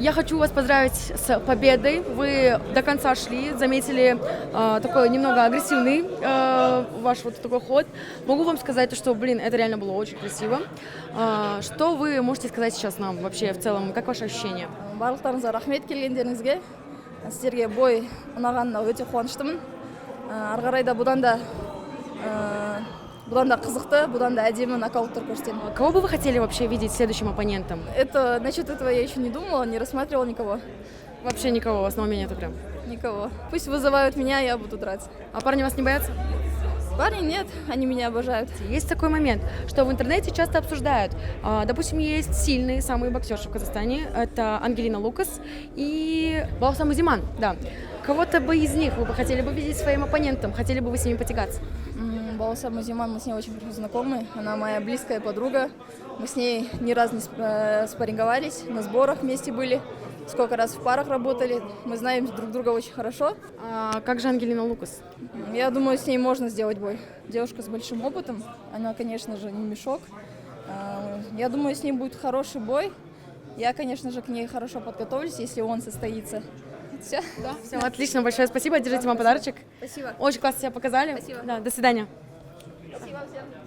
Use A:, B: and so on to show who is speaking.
A: Я хочу вас поздравить с победой. Вы до конца шли, заметили такой немного агрессивный ваш вот такой ход. Могу вам сказать, что, это реально было очень красиво. Что вы можете сказать сейчас нам вообще в целом? Как ваши ощущения?
B: Барлықтарыңызға рахмет келгендеріңізге. Сіздерге бой ұнағанына өте қуаныштымын. Ары қарай да бұдан да қызықты, бұдан да әдемі нокауттар көрсетемін.
A: Кого бы вы хотели вообще видеть следующим оппонентом?
B: Насчет этого я еще не думала, не рассматривала никого.
A: Вообще никого, в основном меня это прям.
B: Никого. Пусть вызывают меня, я буду драться.
A: А парни вас не боятся?
B: Парни нет, они меня обожают.
A: Есть такой момент, что в интернете часто обсуждают. Допустим, есть сильные самые боксерши в Казахстане. Это Ангелина Лукас и Баусам Узиман. Да. Кого-то бы из них вы бы хотели бы видеть своим оппонентом? Хотели бы вы с ними потягаться?
B: Баусам Узиман, мы с ней очень хорошо знакомы. Она моя близкая подруга. Мы с ней ни разу не спарринговались, на сборах вместе были. Сколько раз в парах работали. Мы знаем друг друга очень хорошо.
A: А как же Ангелина Лукас?
B: Я думаю, с ней можно сделать бой. Девушка с большим опытом. Она, конечно же, не мешок. Я думаю, с ней будет хороший бой. Я, конечно же, к ней хорошо подготовлюсь, если он состоится. Все.
A: Да, все, отлично, большое спасибо. Держите вам подарочек.
B: Спасибо.
A: Очень классно себя показали.
B: Спасибо.
A: Да, до свидания.
B: Спасибо всем.